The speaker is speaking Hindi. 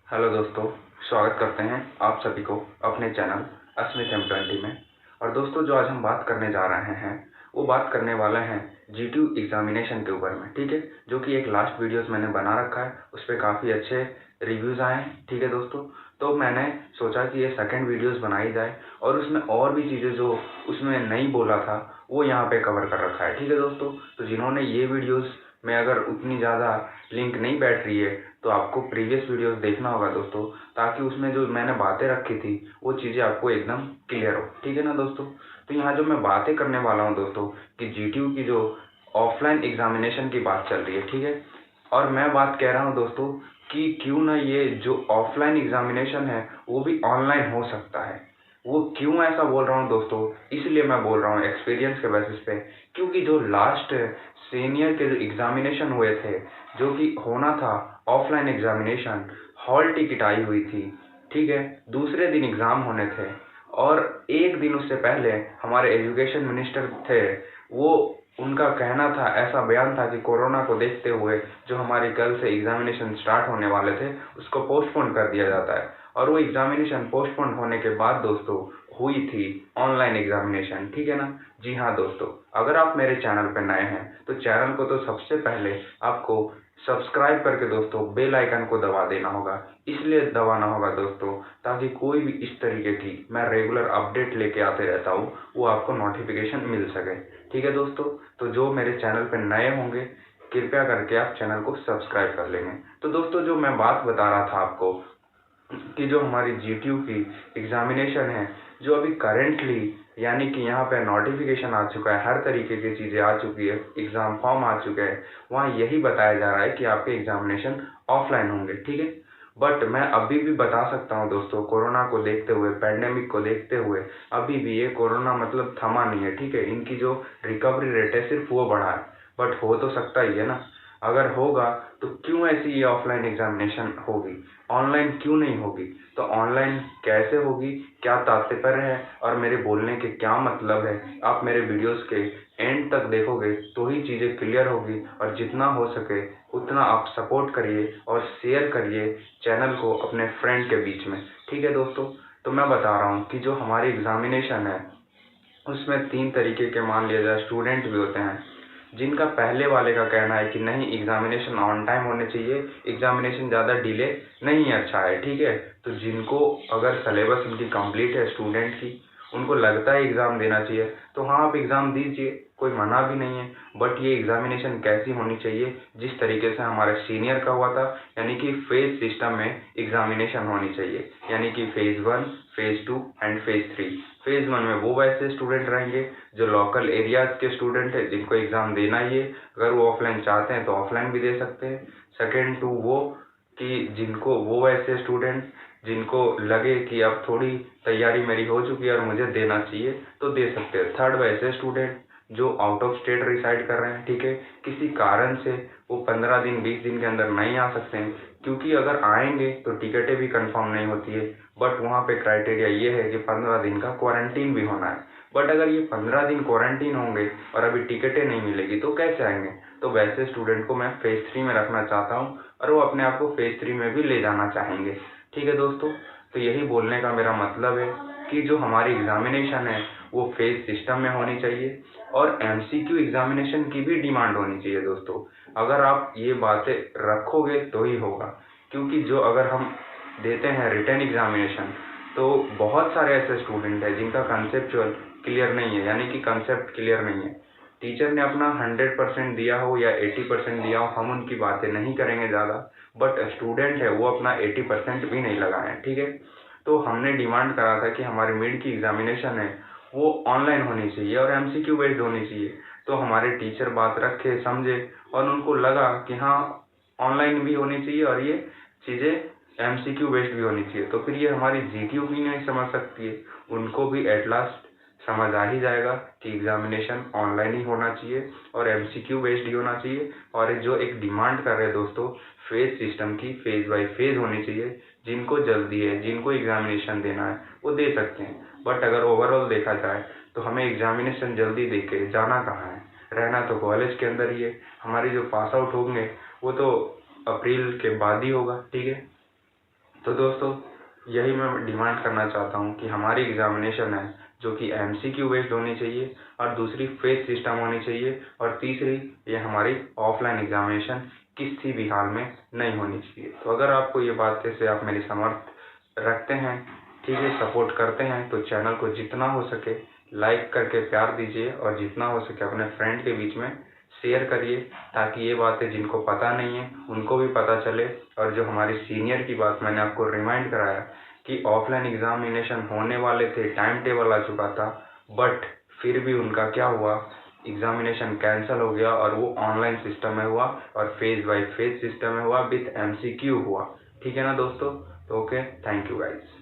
हेलो दोस्तों, स्वागत करते हैं आप सभी को अपने चैनल अस्मित M20 में। और दोस्तों, जो आज हम बात करने जा रहे हैं वो बात करने वाले हैं GTU एग्जामिनेशन के ऊपर में, ठीक है। जो कि एक लास्ट वीडियोस मैंने बना रखा है, उस पर काफ़ी अच्छे रिव्यूज़ आए हैं, ठीक है दोस्तों। तो मैंने सोचा कि ये सेकंड वीडियोस बनाई जाए और उसमें और भी चीज़ें जो उसमें नहीं बोला था वो यहाँ पे कवर कर रखा है, ठीक है दोस्तों। तो जिन्होंने ये वीडियोस में अगर उतनी ज़्यादा लिंक नहीं बैठ रही है तो आपको प्रीवियस वीडियोस देखना होगा दोस्तों, ताकि उसमें जो मैंने बातें रखी थी वो चीज़ें आपको एकदम क्लियर हो, ठीक है ना दोस्तों। तो यहाँ जो मैं बातें करने वाला हूँ दोस्तों कि GTU की जो ऑफलाइन एग्जामिनेशन की बात चल रही है, ठीक है। और मैं बात कह रहा हूँ दोस्तों कि क्यों ना ये जो ऑफलाइन एग्जामिनेशन है वो भी ऑनलाइन हो सकता है। वो क्यों ऐसा बोल रहा हूँ दोस्तों, इसलिए मैं बोल रहा हूँ एक्सपीरियंस के बेसिस पे, क्योंकि जो लास्ट सीनियर के जो एग्जामिनेशन हुए थे, जो कि होना था offline examination, hall ticket I हुई थी, ठीक है। दूसरे दिन एग्ज़ाम होने थे और एक दिन उससे पहले हमारे एजुकेशन मिनिस्टर थे, वो उनका कहना था, ऐसा बयान था कि कोरोना को देखते हुए जो हमारी कल से एग्जामिनेशन स्टार्ट होने वाले थे उसको पोस्टपोन कर दिया जाता है। और वो एग्जामिनेशन पोस्टपोन होने के बाद दोस्तों हुई थी ऑनलाइन एग्जामिनेशन, ठीक है ना। जी हाँ दोस्तों, अगर आप मेरे चैनल पर नए हैं तो चैनल को तो सबसे पहले आपको सब्सक्राइब करके दोस्तों बेल आइकन को दबा देना होगा। इसलिए दबाना होगा दोस्तों ताकि कोई भी इस तरीके की मैं रेगुलर अपडेट लेके आते रहता हूँ वो आपको नोटिफिकेशन मिल सके, ठीक है दोस्तों। तो जो मेरे चैनल पर नए होंगे कृपया करके आप चैनल को सब्सक्राइब कर लेंगे। तो दोस्तों, जो मैं बात बता रहा था आपको कि जो हमारी GTU की एग्जामिनेशन है, जो अभी करेंटली यानी कि यहाँ पे नोटिफिकेशन आ चुका है, हर तरीके की चीज़ें आ चुकी है, एग्ज़ाम फॉर्म आ चुके हैं, वहाँ यही बताया जा रहा है कि आपके एग्जामिनेशन ऑफलाइन होंगे, ठीक है। बट मैं अभी भी बता सकता हूँ दोस्तों, कोरोना को देखते हुए, पैंडेमिक को देखते हुए, अभी भी ये कोरोना मतलब थमा नहीं है, ठीक है। इनकी जो रिकवरी रेट है सिर्फ वो बढ़ा है, बट हो तो सकता ही है ना। अगर होगा तो क्यों ऐसी ये ऑफलाइन एग्जामिनेशन होगी, ऑनलाइन क्यों नहीं होगी। तो ऑनलाइन कैसे होगी, क्या तात्पर्य है और मेरे बोलने के क्या मतलब है, आप मेरे वीडियोस के एंड तक देखोगे तो ही चीज़ें क्लियर होगी। और जितना हो सके उतना आप सपोर्ट करिए और शेयर करिए चैनल को अपने फ्रेंड के बीच में, ठीक है दोस्तों। तो मैं बता रहा हूँ कि जो हमारी एग्जामिनेशन है उसमें 3 तरीके के मान लिया जाए स्टूडेंट भी होते हैं, जिनका पहले वाले का कहना है कि नहीं एग्जामिनेशन ऑन टाइम होने चाहिए, एग्जामिनेशन ज़्यादा डिले नहीं अच्छा है, ठीक है। तो जिनको अगर सिलेबस उनकी कंप्लीट है स्टूडेंट की, उनको लगता है एग्ज़ाम देना चाहिए तो हाँ आप एग्ज़ाम दीजिए, कोई मना भी नहीं है। बट ये एग्जामिनेशन कैसी होनी चाहिए, जिस तरीके से हमारे सीनियर का हुआ था, यानी कि फेज सिस्टम में एग्जामिनेशन होनी चाहिए, यानी कि phase 1, phase 2 and phase 3। Phase 1 में वो वैसे स्टूडेंट रहेंगे जो लोकल एरियाज के स्टूडेंट है, जिनको एग्ज़ाम देना ही है, अगर वो ऑफलाइन चाहते हैं तो ऑफलाइन भी दे सकते हैं। सेकेंड 2 वो कि जिनको वो वैसे स्टूडेंट जिनको लगे कि अब थोड़ी तैयारी मेरी हो चुकी है और मुझे देना चाहिए तो दे सकते हैं। थर्ड वैसे स्टूडेंट जो आउट ऑफ स्टेट रिसाइड कर रहे हैं, ठीक है, किसी कारण से वो 15 दिन 20 दिन के अंदर नहीं आ सकते हैं, क्योंकि अगर आएंगे तो टिकटें भी कंफर्म नहीं होती है। बट वहाँ पे क्राइटेरिया ये है कि 15 दिन का क्वारंटीन भी होना है। बट अगर ये 15 दिन क्वारंटीन होंगे और अभी टिकटें नहीं मिलेगी तो कैसे आएंगे। तो वैसे स्टूडेंट को मैं फेज़ 3 में रखना चाहता हूँ और वो अपने आप को फेज़ 3 में भी ले जाना चाहेंगे, ठीक है दोस्तों। तो यही बोलने का मेरा मतलब है कि जो हमारी एग्जामिनेशन है वो फेज सिस्टम में होनी चाहिए और MCQ एग्जामिनेशन की भी डिमांड होनी चाहिए दोस्तों। अगर आप ये बातें रखोगे तो ही होगा, क्योंकि जो अगर हम देते हैं रिटन एग्जामिनेशन तो बहुत सारे ऐसे स्टूडेंट हैं जिनका कंसेप्चुअल क्लियर नहीं है, यानी कि कंसेप्ट क्लियर नहीं है। टीचर ने अपना 100% दिया हो या 80% दिया हो, हम उनकी बातें नहीं करेंगे ज़्यादा, बट स्टूडेंट है वो अपना 80% भी नहीं लगाए, ठीक है। तो हमने डिमांड करा था कि हमारी मिड की एग्जामिनेशन है वो ऑनलाइन होनी चाहिए और MCQ बेस्ड होनी चाहिए। तो हमारे टीचर बात रखे, समझे और उनको लगा कि हाँ ऑनलाइन भी होनी चाहिए और ये चीज़ें MCQ बेस्ड भी होनी चाहिए। तो फिर ये हमारी GTU भी नहीं समझ सकती है, उनको भी एट लास्ट समझ आ ही जाएगा कि एग्जामिनेशन ऑनलाइन ही होना चाहिए और MCQ बेस्ड ही होना चाहिए। और जो एक डिमांड कर रहे हैं दोस्तों फेज सिस्टम की, फेज बाय फेज होनी चाहिए, जिनको जल्दी है, जिनको एग्जामिनेशन देना है वो दे सकते हैं। बट अगर ओवरऑल देखा जाए तो हमें एग्जामिनेशन जल्दी दे के जाना कहाँ है, रहना तो कॉलेज के अंदर ही है। हमारी जो पास आउट होंगे वो तो अप्रैल के बाद ही होगा, ठीक है। तो दोस्तों यही मैं डिमांड करना चाहता हूँ कि हमारी एग्जामिनेशन है जो कि MCQ बेस्ड होनी चाहिए, और दूसरी फेज सिस्टम होनी चाहिए, और तीसरी ये हमारी ऑफलाइन एग्जामिनेशन किसी भी हाल में नहीं होनी चाहिए। तो अगर आपको ये बातें से आप मेरी समर्थ रखते हैं, ठीक है, सपोर्ट करते हैं, तो चैनल को जितना हो सके लाइक करके प्यार दीजिए, और जितना हो सके अपने फ्रेंड के बीच में शेयर करिए, ताकि ये बातें जिनको पता नहीं है उनको भी पता चले। और जो हमारी सीनियर की बात मैंने आपको रिमाइंड कराया कि ऑफलाइन एग्जामिनेशन होने वाले थे, टाइम टेबल आ चुका था, बट फिर भी उनका क्या हुआ, एग्जामिनेशन कैंसिल हो गया और वो ऑनलाइन सिस्टम में हुआ और फेज बाय फेज सिस्टम में हुआ, विथ MCQ हुआ। ठीक है ना दोस्तों? तो ओके, थैंक यू गाइज।